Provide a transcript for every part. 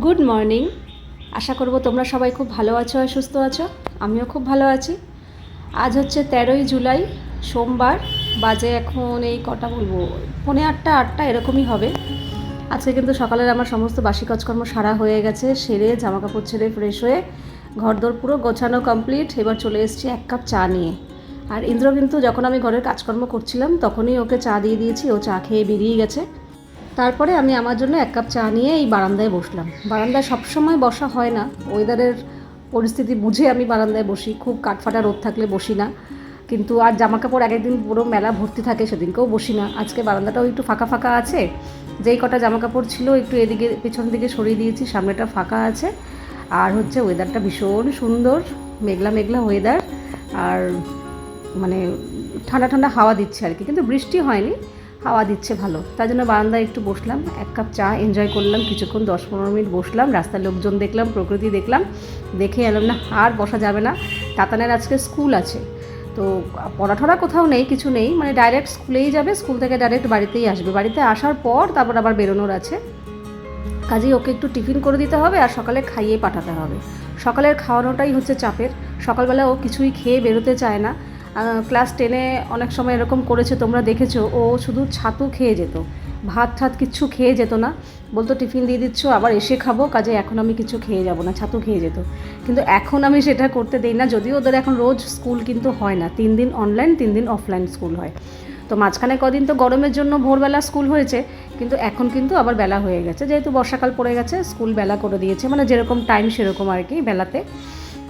Good morning. আশা করব তোমরা সবাই খুব ভালো আছো আর সুস্থ আছো। আমিও খুব ভালো আছি। আজ হচ্ছে 13ই জুলাই, সোমবার। বাজে এখন এই কটা বলবো, 7:45 এরকমই হবে। আজকে কিন্তু সকালের আমার সমস্ত বাসি কাজকর্ম সারা হয়ে গেছে, সেরে জামাকাপড় ছেড়ে ফ্রেশ হয়ে ঘরদোর পুরো গোছানো কমপ্লিট। এবার চলে এসেছি এক কাপ চা নিয়ে। আর ইন্দ্র কিন্তু যখন আমি ঘরের কাজকর্ম করছিলাম তখনই ওকে চা দিয়ে দিয়েছি, ও চা খেয়ে বেরিয়ে গেছে। তারপরে আমি আমার জন্য এক কাপ চা নিয়ে এই বারান্দায় বসলাম। বারান্দায় সবসময় বসা হয় না, ওয়েদারের পরিস্থিতি বুঝে আমি বারান্দায় বসি, খুব কাঠফাটা রোদ থাকলে বসি না। কিন্তু আর জামাকাপড় এক একদিন পুরো মেলা ভর্তি থাকে, সেদিনকেও বসি না। আজকে বারান্দাটাও একটু ফাঁকা ফাঁকা আছে, যেই কটা জামাকাপড় ছিল একটু এদিকে পেছন দিকে সরিয়ে দিয়েছি, সামনেটা ফাঁকা আছে। আর হচ্ছে ওয়েদারটা ভীষণ সুন্দর, মেঘলা মেঘলা ওয়েদার। আর মানে ঠান্ডা ঠান্ডা হাওয়া দিচ্ছে আর কি, কিন্তু বৃষ্টি হয়নি, হাওয়া দিচ্ছে ভালো। তাই জন্য বারান্দায় একটু বসলাম, এক কাপ চা এনজয় করলাম, কিছুক্ষণ 10-15 মিনিট বসলাম, রাস্তার লোকজন দেখলাম, প্রকৃতি দেখলাম, দেখে এলাম না আর বসা যাবে না। তাতানের আজকে স্কুল আছে, তো পড়াঠড়া কোথাও নেই, কিছু নেই, মানে ডাইরেক্ট স্কুলেই যাবে, স্কুল থেকে ডাইরেক্ট বাড়িতেই আসবে। বাড়িতে আসার পর তারপর আবার বেরোনোর আছে, কাজেই ওকে একটু টিফিন করে দিতে হবে আর সকালে খাইয়ে পাঠাতে হবে। সকালের খাওয়ানোটাই হচ্ছে চাপের। সকালবেলা ও কিছুই খেয়ে বেরোতে চায় না। ক্লাস 10-এ অনেক সময় এরকম করেছে, তোমরা দেখেছো, ও শুধু ছাতু খেয়ে যেত, ভাত ঠাত কিচ্ছু খেয়ে যেত না। বলতো টিফিন দিয়ে দিচ্ছ, আবার এসে খাবো, কাজে এখন আমি কিছু খেয়ে যাব না, ছাতু খেয়ে যেত। কিন্তু এখন আমি সেটা করতে দেই না, যদিও ওদের এখন রোজ স্কুল কিন্তু হয় না, 3 দিন অনলাইন 3 দিন অফলাইন স্কুল হয়। তো মাঝখানে কদিন তো গরমের জন্য ভোরবেলা স্কুল হয়েছে, কিন্তু এখন কিন্তু আবার বেলা হয়ে গেছে, যেহেতু বর্ষাকাল পড়ে গেছে, স্কুল বেলা করে দিয়েছে, মানে যেরকম টাইম সেরকম আর কি বেলাতে।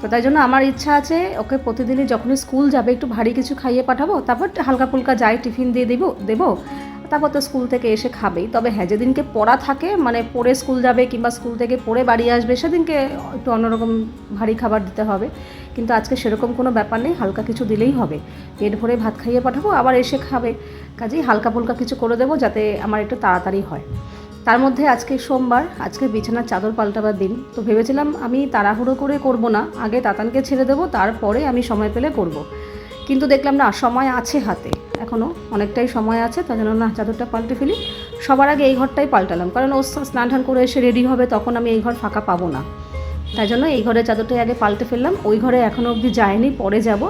তো তাই জন্য আমার ইচ্ছা আছে ওকে প্রতিদিনই যখনই স্কুল যাবে একটু ভারী কিছু খাইয়ে পাঠাবো, তারপর হালকা ফুলকা যাই টিফিন দিয়ে দেবো, তারপর তো স্কুল থেকে এসে খাবেই। তবে হ্যাঁ, যেদিনকে পড়া থাকে, মানে পড়ে স্কুল যাবে কিংবা স্কুল থেকে পড়ে বাড়ি আসবে, সেদিনকে একটু অন্যরকম ভারী খাবার দিতে হবে। কিন্তু আজকে সেরকম কোনো ব্যাপার নেই, হালকা কিছু দিলেই হবে। পেট ভরে ভাত খাইয়ে পাঠাবো, আবার এসে খাবে, কাজেই হালকা ফুলকা কিছু করে দেবো যাতে আমার একটু তাড়াতাড়ি হয়। তার মধ্যে আজকে সোমবার, আজকে বিছানার চাদর পাল্টাবার দিন। তো ভেবেছিলাম আমি তাড়াহুড়ো করে করব না, আগে তাতানকে ছেড়ে দেবো, তারপরে আমি সময় পেলে করব। কিন্তু দেখলাম না, সময় আছে হাতে, এখনও অনেকটাই সময় আছে, তাই জন্য না, চাদরটা পাল্টে ফেলি। সবার আগে এই ঘরটাই পাল্টালাম, কারণ ও স্নান টান করে এসে রেডি হবে, তখন আমি এই ঘর ফাঁকা পাবো না। তাই জন্য এই ঘরের চাদরটাই আগে পাল্টে ফেললাম। ওই ঘরে এখনও অবধি যায়নি, পরে যাব।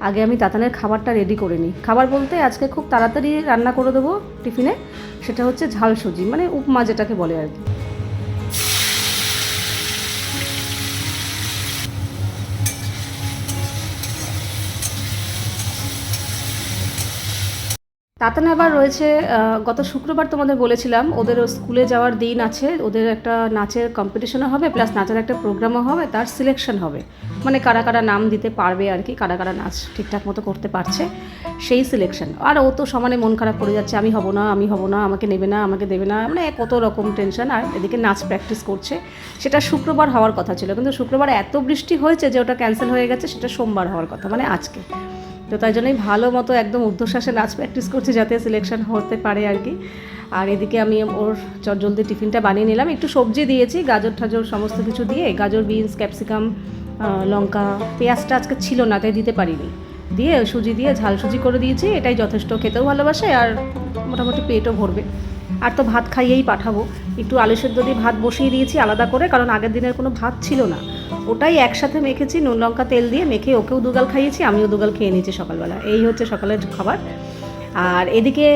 আগে আমি তাতানের খাবারটা রেডি করে নিই। খাবার বলতে আজকে খুব তাড়াতাড়ি রান্না করে দেবো টিফিনে, সেটা হচ্ছে ঝাল সুজি, মানে উপমা যেটাকে বলে আর কি। তাতান আবার রয়েছে, গত শুক্রবার তোমাদের বলেছিলাম ওদের স্কুলে যাওয়ার দিন আছে, ওদের একটা নাচের কম্পিটিশনও হবে, প্লাস নাচের একটা প্রোগ্রামও হবে, তার সিলেকশন হবে, মানে কারা কারা নাম দিতে পারবে আর কি, কারা কারা নাচ ঠিকঠাক মতো করতে পারছে, সেই সিলেকশন। আর ও তো সমানে মন খারাপ করে যাচ্ছে, আমি হব না, আমি হব না, আমাকে নেবে না, আমাকে দেবে না, মানে কত রকম টেনশন। আর এদিকে নাচ প্র্যাকটিস করছে, সেটা শুক্রবার হওয়ার কথা ছিল, কিন্তু শুক্রবার এত বৃষ্টি হয়েছে যে ওটা ক্যান্সেল হয়ে গেছে, সেটা সোমবার হওয়ার কথা, মানে আজকে। তো তাই জন্যই ভালো মতো একদম ঊর্ধ্বশ্বাসে নাচ প্র্যাকটিস করছি যাতে সিলেকশন হতে পারে আর কি। আর এদিকে আমি ওর জলদি টিফিনটা বানিয়ে নিলাম, একটু সবজি দিয়েছি, গাজর ঠাজর সমস্ত কিছু দিয়ে, গাজর, বিনস, ক্যাপসিকাম, লঙ্কা, পেঁয়াজটা আজকে ছিল না তাই দিতে পারিনি, দিয়ে সুজি দিয়ে ঝাল সুজি করে দিয়েছি, এটাই যথেষ্ট, খেতেও ভালোবাসে আর মোটামুটি পেটও ভরবে। আর তো ভাত খাইয়েই পাঠাবো, একটু আলু সেদ্ধ দিয়ে ভাত বসিয়ে দিয়েছি আলাদা করে, কারণ আগের দিনের কোনো ভাত ছিল না, ওটাই একসাথে মেখেছি, নুন লঙ্কা তেল দিয়ে মেখে ওকেও দুগাল খাইয়েছি, আমিও দুগাল খেয়ে নিয়েছি সকালবেলা। এই হচ্ছে সকালের খাবার। আর এদিকে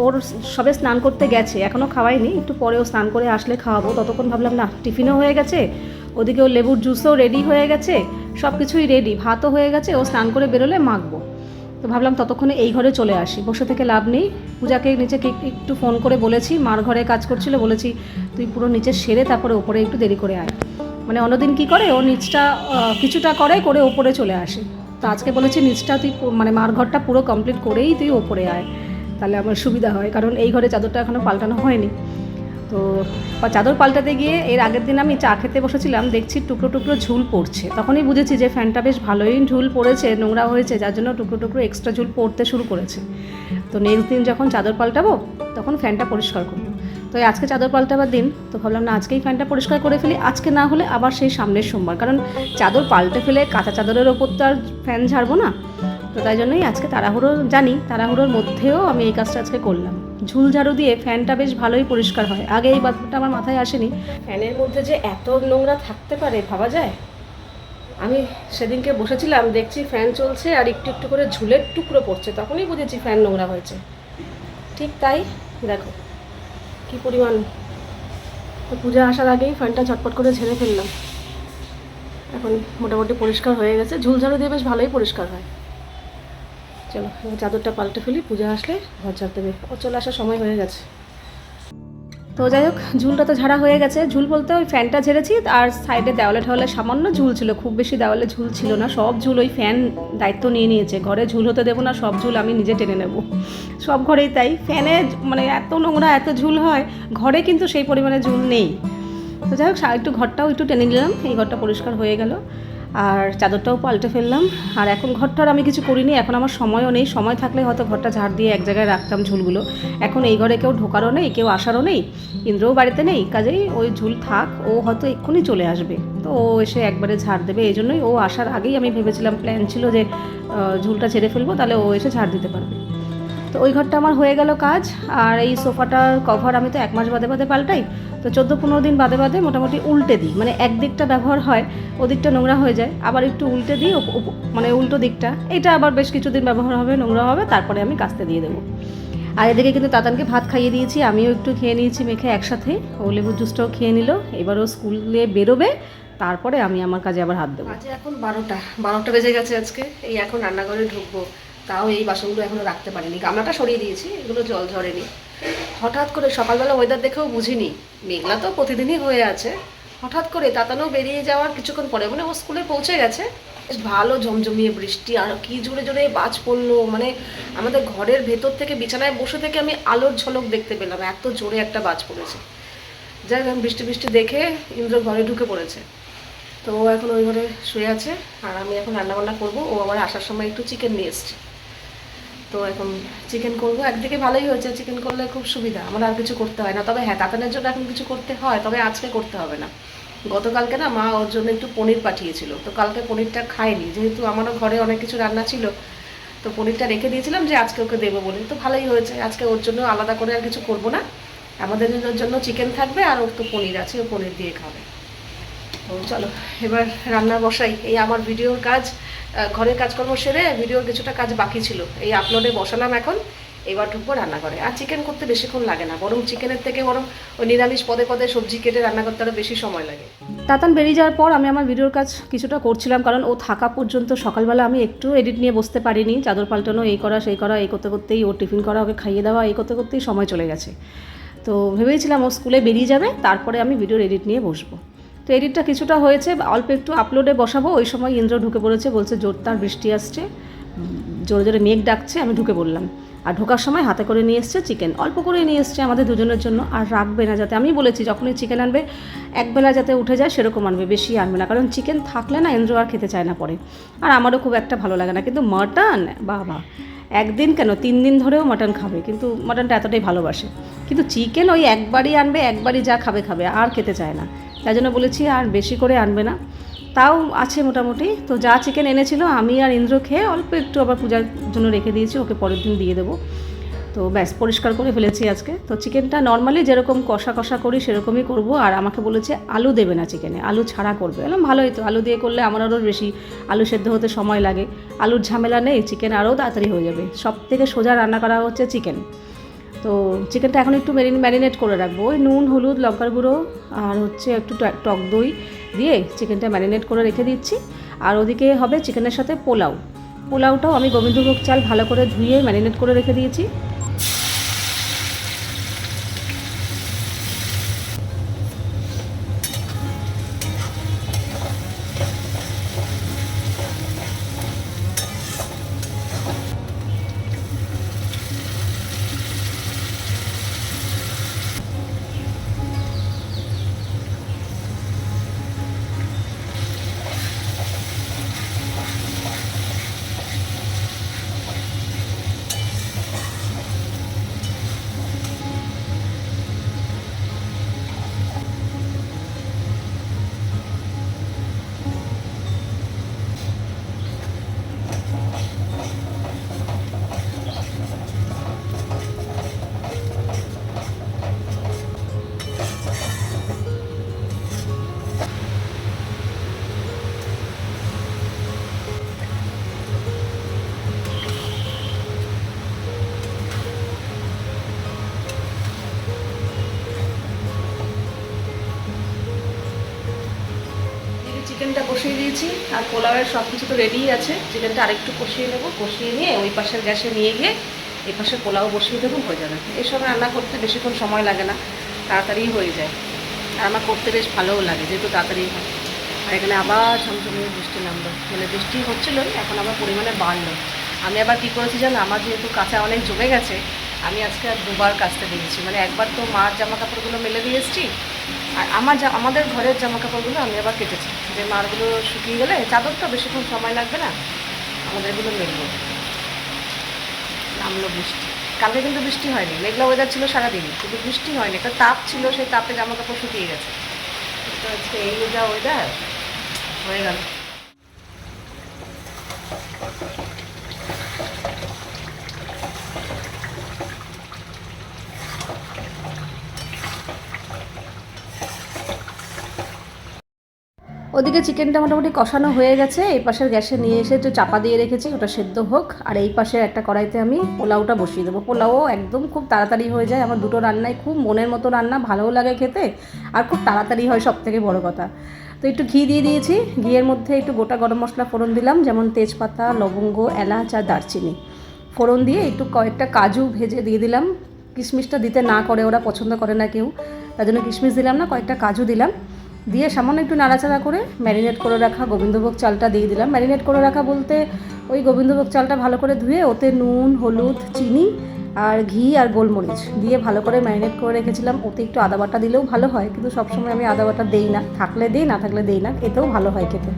ওর সবে স্নান করতে গেছে, এখনও খাওয়াইনি, একটু পরেও স্নান করে আসলে খাওয়াবো। ততক্ষণ ভাবলাম না, টিফিনও হয়ে গেছে, ওদিকে ওর লেবুর জুসও রেডি হয়ে গেছে, সব কিছুই রেডি, ভাতও হয়ে গেছে, ও স্নান করে বেরোলে মাখবো। তো ভাবলাম ততক্ষণে এই ঘরে চলে আসি, বসে থেকে লাভ নেই। পূজাকে নিচে একটু ফোন করে বলেছি, মার ঘরে কাজ করছিল, বলেছি তুই পুরো নিচে সেরে তারপরে ওপরে একটু দেরি করে আয়। মানে অন্যদিন কী করে, ও নিচটা কিছুটা করে ওপরে চলে আসে, তো আজকে বলেছি নিচটা তুই মানে মার ঘরটা পুরো কমপ্লিট করেই তুই ওপরে আয়, তাহলে আমার সুবিধা হয়, কারণ এই ঘরে চাদরটা এখনও পাল্টানো হয়নি। তো চাদর পাল্টাতে গিয়ে এর আগের দিন আমি চা খেতে বসেছিলাম, দেখছি টুকরো টুকরো ঝুল পড়ছে, তখনই বুঝেছি যে ফ্যানটা বেশ ভালোই ঝুল পড়েছে, নোংরা হয়েছে, যার জন্য টুকরো টুকরো এক্সট্রা ঝুল পড়তে শুরু করেছে। তো নেক্সট দিন যখন চাদর পাল্টাবো তখন ফ্যানটা পরিষ্কার করবো। তো আজকে চাদর পাল্টাবার দিন, তো ভাবলাম না আজকেই ফ্যানটা পরিষ্কার করে ফেলি, আজকে না হলে আবার সেই সামনের সোমবার, কারণ চাদর পাল্টে ফেলে কাঁচা চাদরের ওপর তো আর ফ্যান ঝাড়বো না। তো তাই জন্যই আজকে তাড়াহুড়ো, জানি তাড়াহুড়োর মধ্যেও আমি এই কাজটা আজকে করলাম। ঝুল ঝাড়ু দিয়ে ফ্যানটা বেশ ভালোই পরিষ্কার হয়। আগে এই ব্যাপারটা আমার মাথায় আসেনি, ফ্যানের মধ্যে যে এত নোংরা থাকতে পারে ভাবা যায়। আমি সেদিনকে বসেছিলাম, দেখছি ফ্যান চলছে আর একটু একটু করে ঝুলের টুকরো পড়ছে, তখনই বুঝেছি ফ্যান নোংরা হয়েছে। ঠিক তাই, দেখো কি পরিমাণ। তো পূজা আসার আগেই ফ্যানটা ঝটপট করে ঝেড়ে ফেললাম, এখন মোটামুটি পরিষ্কার হয়ে গেছে। ঝুল ঝাড়ু দিয়ে বেশ ভালোই পরিষ্কার হয়। চলো চাদরটা পাল্টে ফেলি, পূজা আসলে ঘর ঝাড় দেবে, ও চলে আসার সময় হয়ে গেছে। তো যাই হোক, ঝুলটা তো ঝাড়া হয়ে গেছে। ঝুল বলতে ওই ফ্যানটা ঝেড়েছি, আর সাইডে দেওয়ালে ঠাওয়ালে সামান্য ঝুল ছিল, খুব বেশি দেওয়ালে ঝুল ছিল না। সব ঝুল ওই ফ্যান দায়িত্ব নিয়ে নিয়েছে, ঘরে ঝুল হতে দেবো না, সব ঝুল আমি নিজে টেনে নেব। সব ঘরেই তাই, ফ্যানে মানে এত নোংরা এত ঝুল হয়, ঘরে কিন্তু সেই পরিমাণে ঝুল নেই। তো যাই হোক, একটু ঘরটাও একটু টেনে নিলাম, এই ঘরটা পরিষ্কার হয়ে গেল। আর চাদরটাও পাল্টে ফেললাম। আর এখন ঘরটার আমি কিছু করিনি, এখন আমার সময়ও নেই। সময় থাকলে হয়তো ঘরটা ঝাড় দিয়ে এক জায়গায় রাখতাম ঝুলগুলো। এখন এই ঘরে কেউ ঢোকারও নেই, কেউ আসারও নেই, ইন্দ্রও বাড়িতে নেই, কাজেই ওই ঝুল থাক, ও হয়তো এক্ষুনি চলে আসবে, তো ও এসে একবারে ঝাড় দেবে। এই জন্যই ও আসার আগেই আমি ভেবেছিলাম, প্ল্যান ছিল যে ঝুলটা ছেড়ে ফেলবো, তাহলে ও এসে ঝাড় দিতে পারবে। তো ওই ঘরটা আমার হয়ে গেল কাজ। আর এই সোফাটার কভার আমি তো 1 মাস বাদে বাদে পাল্টাই, তো 14-15 দিন বাদে বাদে মোটামুটি উল্টে দিই, মানে একদিকটা ব্যবহার হয়, ওদিকটা নোংরা হয়ে যায়, আবার একটু উল্টে দিই, মানে উল্টো দিকটা, এটা আবার বেশ কিছুদিন ব্যবহার হবে, নোংরা হবে, তারপরে আমি কাচতে দিয়ে দেবো। আর এদিকে কিন্তু তাতানকে ভাত খাইয়ে দিয়েছি, আমিও একটু খেয়ে নিয়েছি মেখে একসাথে, ও লেবুর জুসটাও খেয়ে নিল। এবারও স্কুলে বেরোবে, তারপরে আমি আমার কাজে আবার হাত দেবো। আজ এখন 12টা বেজে গেছে আজকে। এই এখন রান্নাঘরে ঢুকবো, তাও এই বাসনগুলো এখনো রাখতে পারিনি, গামলাটা সরিয়ে দিয়েছি, এগুলো জল ঝরেনি। হঠাৎ করে সকালবেলা ওয়েদার দেখেও বুঝিনি, মেঘলা তো প্রতিদিনই হয়ে আছে, হঠাৎ করে তাতানো বেরিয়ে যাওয়ার কিছুক্ষণ পরে, মানে ও স্কুলে পৌঁছে গেছে, বেশ ভালো জমজমিয়ে বৃষ্টি, আর কি জোরে জোরে বাজ পড়লো, মানে আমাদের ঘরের ভেতর থেকে বিছানায় বসে থেকে আমি আলোর ঝলক দেখতে পেলাম, এত জোরে একটা বাজ পড়েছে। যাই হোক, বৃষ্টি বৃষ্টি দেখে ইন্দ্র ঘরে ঢুকে পড়েছে, তো ও এখন ওই ঘরে শুয়ে আছে, আর আমি এখন রান্নাবান্না করবো। ও আমার আসার সময় একটু চিকেন নিয়ে এসছে, তো এখন চিকেন করবো। একদিকে ভালোই হয়েছে, চিকেন করলে খুব সুবিধা, আমার আর কিছু করতে হয় না। তবে হ্যাঁ, তাতানের জন্য এখন কিছু করতে হয়, তবে আজকে করতে হবে না। গতকালকে না মা ওর জন্য একটু পনির পাঠিয়েছিল, তো কালকে পনিরটা খায়নি, যেহেতু আমারও ঘরে অনেক কিছু রান্না ছিল, তো পনিরটা রেখে দিয়েছিলাম যে আজকে ওকে দেবো বলে। তো ভালোই হয়েছে, আজকে ওর জন্য আলাদা করে আর কিছু করবো না, আমাদের জন্য চিকেন থাকবে, আর ওর তো পনির আছে, ও পনির দিয়ে খাবে। তো চলো এবার রান্না বসাই। এই আমার ভিডিওর কাজ, ঘরের কাজকর্ম সেরে ভিডিওর কিছুটা কাজ বাকি ছিল, এই আপলোডে বসালাম এখন। এবার ঢুকবো রান্না করে। আর চিকেন করতে বেশিক্ষণ লাগে না, বরং চিকেনের থেকে বরং ওই নিরামিষ পদে পদে সবজি কেটে রান্না করতে আরও বেশি সময় লাগে। তাতান বেরিয়ে যাওয়ার পর আমি আমার ভিডিওর কাজ কিছুটা করছিলাম, কারণ ও থাকা পর্যন্ত সকালবেলা আমি একটু এডিট নিয়ে বসতে পারিনি। চাদর পাল্টানো, এই করা সেই করা, এই করতে করতেই, ওর টিফিন করা, ওকে খাইয়ে দেওয়া, এই করতে করতেই সময় চলে গেছে। তো ভেবেছিলাম ও স্কুলে বেরিয়ে যাবে, তারপরে আমি ভিডিওর এডিট নিয়ে বসবো। তো এডিটটা কিছুটা হয়েছে, অল্প একটু আপলোডে বসাবো। ওই সময় ইন্দ্র ঢুকে পড়েছে, বলছে জোরদার বৃষ্টি আসছে, জোরে জোরে মেঘ ডাকছে। আমি ঢুকে পড়লাম, আর ঢোকার সময় হাতে করে নিয়ে এসছে চিকেন, অল্প করে নিয়ে এসছে আমাদের দুজনের জন্য, আর রাখবে না, যাতে আমি বলেছি যখনই চিকেন আনবে একবেলা যাতে উঠে যায় সেরকম আনবে, বেশি আনবে না, কারণ চিকেন থাকলে না ইন্দ্র আর খেতে চায় না পরে, আর আমারও খুব একটা ভালো লাগে না। কিন্তু মাটন বাবা, একদিন কেন 3 দিন ধরেও মাটন খাবে, কিন্তু মাটনটা এতটাই ভালোবাসে। কিন্তু চিকেন ওই একবারই আনবে, একবারই যা খাবে খাবে, আর খেতে চায় না। তাই জন্য বলেছি আর বেশি করে আনবে না, তাও আছে মোটামুটি। তো যা চিকেন এনেছিল আমি আর ইন্দ্র খেয়ে অল্প একটু আবার পূজার জন্য রেখে দিয়েছি, ওকে পরের দিন দিয়ে দেবো। তো ব্যাস পরিষ্কার করে ফেলেছি আজকে। তো চিকেনটা নর্মালি যেরকম কষা কষা করি সেরকমই করব। আর আমাকে বলেছে আলু দেবে না চিকেনে, আলু ছাড়া করবে। বললাম ভালোই তো, আলু দিয়ে করলে আমার আরও বেশি আলু সেদ্ধ হতে সময় লাগে, আলুর ঝামেলা নেই, চিকেন আরও তাড়াতাড়ি হয়ে যাবে। সব থেকে সোজা রান্না করা হচ্ছে চিকেন। তো চিকেনটা এখন একটু ম্যারিনেট করে রাখবো, ওই নুন, হলুদ, লঙ্কার গুঁড়ো আর হচ্ছে একটু টক দই দিয়ে চিকেনটা ম্যারিনেট করে রেখে দিচ্ছি। আর ওদিকে হবে চিকেনের সাথে পোলাওটাও আমি গোবিন্দভোগ চাল ভালো করে ধুয়ে ম্যারিনেট করে রেখে দিয়েছি। চিকেনটা কষিয়ে দিয়েছি আর পোলাওয়ের সব কিছু তো রেডিই আছে। চিকেনটা আরেকটু কষিয়ে নেবো, কষিয়ে নিয়ে ওই পাশের গ্যাসে নিয়ে গিয়ে এই পাশে পোলাও বসিয়ে দেবো, হয়ে যাবে। এইসব রান্না করতে বেশিক্ষণ সময় লাগে না, তাড়াতাড়ি হয়ে যায়। আর আমার করতে বেশ ভালোও লাগে, যেহেতু তাড়াতাড়ি হয়। আর এখানে আবার ঝমঝমিয়ে বৃষ্টি নামলো, মানে বৃষ্টি হচ্ছিলোই, এখন আবার পরিমাণে বাড়লো। আমি আবার কী করেছি জানো, আমার যেহেতু কাঁচা অনেক জমে গেছে, আমি আজকে আর দুবার কাচতে দিয়েছি। মানে একবার তো মার জামা কাপড়গুলো মেলে দিয়ে এসেছি, আর আমাদের ঘরের জামা কাপড়গুলো আমি আবার কেটেছি, যে মারগুলো শুকিয়ে গেলে চাদর তো বেশিক্ষণ সময় লাগবে না, আমাদেরগুলো মেলবো। নামলো বৃষ্টি। কালকে কিন্তু বৃষ্টি হয়নি, মেঘলা ওয়েদার ছিল সারাদিন, কিন্তু বৃষ্টি হয়নি। একটা তাপ ছিল, সেই তাপে জামা কাপড় শুকিয়ে গেছে। তো আজকে এই যা ওয়েদার হয়ে গেল। ওদিকে চিকেনটা মোটামুটি কষানো হয়ে গেছে, এই পাশের গ্যাসে নিয়ে এসে একটু চাপা দিয়ে রেখেছি, ওটা সেদ্ধ হোক। আর এই পাশে একটা কড়াইতে আমি পোলাওটা বসিয়ে দেবো। পোলাও একদম খুব তাড়াতাড়ি হয়ে যায়, আমার দুটো রান্নাই খুব মনের মতো রান্না, ভালোও লাগে খেতে, আর খুব তাড়াতাড়ি হয়, সব থেকে বড়ো কথা। তো একটু ঘি দিয়ে দিয়েছি, ঘিয়ের মধ্যে একটু গোটা গরম মশলা ফোড়ন দিলাম, যেমন তেজপাতা, লবঙ্গ, এলাচ আর দারচিনি ফোড়ন দিয়ে একটু কয়েকটা কাজু ভেজে দিয়ে দিলাম। কিশমিশটা দিতে না করে, ওরা পছন্দ করে না কেউ, তার জন্য কিশমিশ দিলাম না, কয়েকটা কাজু দিলাম। দিয়ে সামান্য একটু নাড়াচাড়া করে ম্যারিনেট করে রাখা গোবিন্দভোগ চালটা দিয়ে দিলাম। ম্যারিনেট করে রাখা বলতে ওই গোবিন্দভোগ চালটা ভালো করে ধুয়ে ওতে নুন, হলুদ, চিনি আর ঘি আর গোলমরিচ দিয়ে ভালো করে ম্যারিনেট করে রেখেছিলাম। ওতে একটু আদা বাটা দিলেও ভালো হয়, কিন্তু সবসময় আমি আদা বাটা দেই না, থাকলে দিই, না থাকলে দেই না, এতেও ভালো হয় খেতে।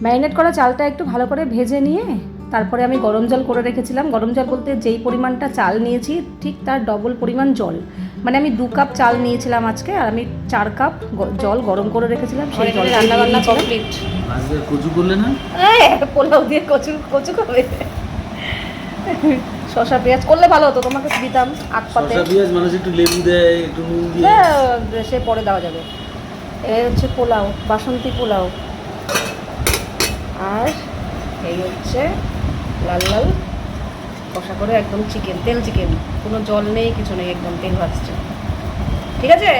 ম্যারিনেট করা চালটা একটু ভালো করে ভেজে নিয়ে তারপরে আমি গরম জল করে রেখেছিলাম। গরম জল বলতে যেই পরিমাণটা চাল নিয়েছি ঠিক তার ডবল পরিমাণ জল, মানে আমি 2 কাপ চাল নিয়েছিলাম আজকে, আর আমি 4 কাপ জল গরম করে রেখেছিলাম। সেই জল রান্না বান্না কমপ্লিট। আজকে কচু করলে না? পোলাও দিয়ে কচু খাবে? শসা পেঁয়াজ করলে ভালো হতো, তোমাকে দিতাম আখ পাতে। শসা পেঁয়াজ মানুষ একটু লেবু দেয়, একটু নুন দিয়ে, সে পরে দেওয়া যাবে। এই হচ্ছে পোলাও, বাসন্তী পোলাও। আর এই হচ্ছে লাল লাল কষা করে একদম চিকেন, তেল চিকেন, কোনো জল নেই, কিছু নেই, একদম তেল ভাজছে। ঠিক আছে।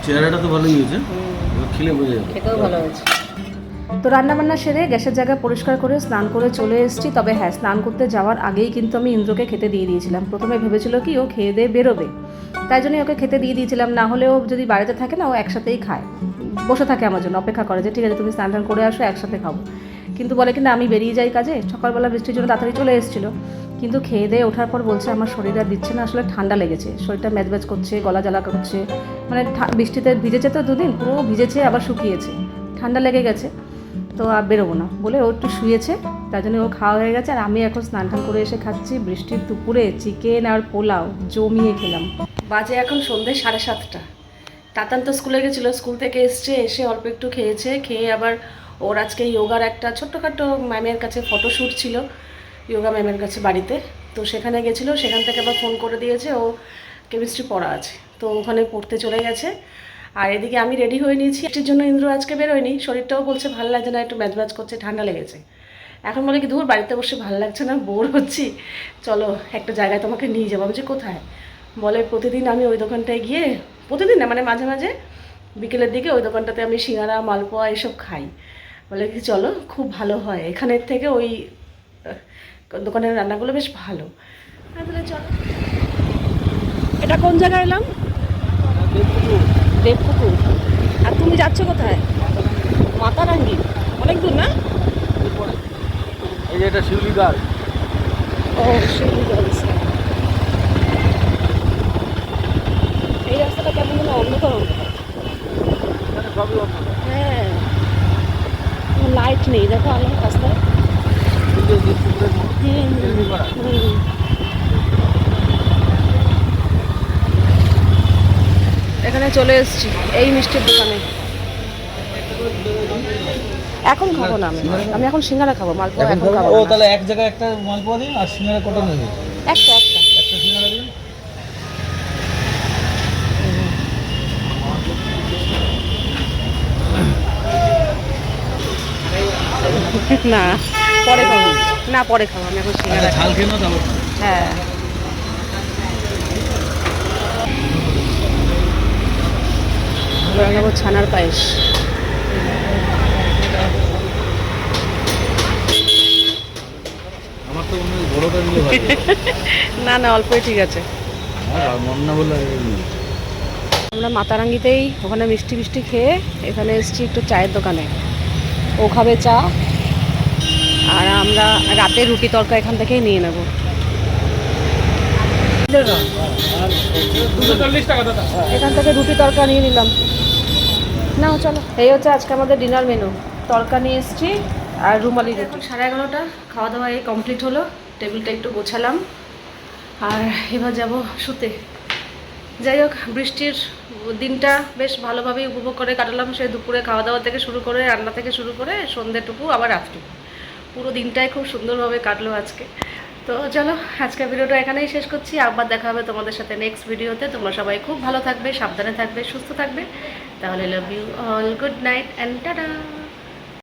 চেহারাটা তো ভালোই হয়েছে, খেলে বোঝা যাবে, খেতেও ভালো হয়েছে। তো রান্নাবান্না সেরে গ্যাসের জায়গা পরিষ্কার করে স্নান করে চলে এসেছি। তবে হ্যাঁ, স্নান করতে যাওয়ার আগেই কিন্তু আমি ইন্দ্রকে খেতে দিয়ে দিয়েছিলাম। প্রথমে ভেবেছিল কি ও খেয়ে দিয়ে বেরোবে, তাই জন্যই ওকে খেতে দিয়ে দিয়েছিলাম। না হলেও যদি বাড়িতে থাকে না, ও একসাথেই খায়, বসে থাকে আমার জন্য, অপেক্ষা করে যে ঠিক আছে তুমি স্নান টান করে আসো, একসাথে খাবো। কিন্তু বলে কি না, আমি বেরিয়ে যাই কাজে। সকালবেলা বৃষ্টির জন্য তাড়াতাড়ি চলে এসেছিলো, কিন্তু খেয়ে দিয়ে ওঠার পর বলছে আমার শরীর আর দিচ্ছে না, আসলে ঠান্ডা লেগেছে, শরীরটা ম্যাজম্যাজ করছে, গলা জ্বালা করছে। মানে বৃষ্টিতে ভিজেছে তো, 2 দিন পুরো ভিজেছে, আবার শুকিয়েছে, ঠান্ডা লেগে গেছে। তো আর বেরোবো না বলে ও একটু শুয়েছে, তার জন্য ও খাওয়া হয়ে গেছে। আর আমি এখন স্নান টান করে এসে খাচ্ছি বৃষ্টির দুপুরে চিকেন আর পোলাও, জমিয়ে খেলাম। বাজে এখন সন্ধ্যে 7:30। তাতান তো স্কুলে গেছিলো, স্কুল থেকে এসে অল্প একটু খেয়েছে, খেয়ে আবার ওর আজকে যোগার একটা ছোট্টখাটো ম্যামের কাছে ফটোশ্যুট ছিল, যোগা ম্যামের কাছে বাড়িতে। তো সেখানে গেছিলো, সেখান থেকে আবার ফোন করে দিয়েছে, ও কেমিস্ট্রি পড়া আছে, তো ওখানে পড়তে চলে গেছে। আর এদিকে আমি রেডি হয়ে নিয়েছি। এটির জন্য ইন্দ্র আজকে বেরোয়নি, শরীরটাও বলছে ভালো লাগছে না, একটু ম্যাজম্যাজ করছে, ঠান্ডা লেগেছে। এখন বলে কি দূর, বাড়িতে বসে ভালো লাগছে না, বোর হচ্ছি, চলো একটা জায়গায় তোমাকে নিয়ে যাবো। আমি যে কোথায়? বলে প্রতিদিন আমি ওই দোকানটায় গিয়ে, প্রতিদিন না মানে মাঝে মাঝে বিকেলের দিকে ওই দোকানটাতে আমি সিঙ্গারা, মালপোয়া এসব খাই। বলে কি চলো, খুব ভালো হয় এখানের থেকে, ওই দোকানের রান্নাগুলো বেশ ভালো। তাহলে চলো। এটা কোন জায়গায় এলাম? দেবপুকুর। আর তুমি যাচ্ছ কোথায়? মাতারাঙ্গি। অনেক দূর না? এই যে এটা শিউলি গার্লস। ও শিউলি গার্লস। এই রাস্তাটা কেমন যেন অন্ধকার অন্ধকার। সবই অন্ধকার। হ্যাঁ, লাইট নেই, দেখো আলো রাস্তায়। এখানে চলে এসেছি এই মিষ্টির দোকানে। এখন খাবো না আমি এখন সিঙ্গারা খাবো, মালপোয়া এখন খাবো ও না। তাহলে এক জায়গায় একটা মালপোয়া দিন আর সিঙ্গারা কটা নেবে? একটা একটা সিঙ্গারা দিন। না পরে খাবো, না পরে খাবো, আমি এখন সিঙ্গারা ঝাল খেয়ে নাও তারপর খাও। হ্যাঁ। এবার খাবো ছানার পায়েস। আমার তো মনে হয় বড়টা নিলে ভালো। না না অল্পই ঠিক আছে। আর মন না বললে আমরা মাতারাঙ্গিতেই ওখানে মিষ্টি মিষ্টি খেয়ে এখানে এসেছি একটু চায়ের দোকানে, ও খাবে চা আর আমরা রাতে রুটি তড়কা এখান থেকেই নিয়ে নেব। 240 টাকা দাদা। এখান থেকে রুটি তড়কা নিয়ে নিলাম। না চলো, এই হচ্ছে আজকে আমাদের ডিনার মেনু। তড়কা নিয়ে এসেছি আর রুমালি রুটি। 11:30 খাওয়া দাওয়া এই কমপ্লিট হলো, টেবিলটা একটু গোছালাম আর এবার যাব শুতে। যাই হোক, বৃষ্টির দিনটা বেশ ভালোভাবেই উপভোগ করে কাটালাম। সে দুপুরে খাওয়া দাওয়া থেকে শুরু করে, রান্না থেকে শুরু করে সন্ধ্যেটুকু আবার রাতটুকু, পুরো দিনটাই খুব সুন্দরভাবে কাটলো আজকে। তো চলো, আজকের ভিডিওটা এখানেই শেষ করছি। আবার দেখা হবে তোমাদের সাথে নেক্সট ভিডিওতে। তোমরা সবাই খুব ভালো থাকবে, সাবধানে থাকবে, সুস্থ থাকবে। তাহলে love you all, good night and tata.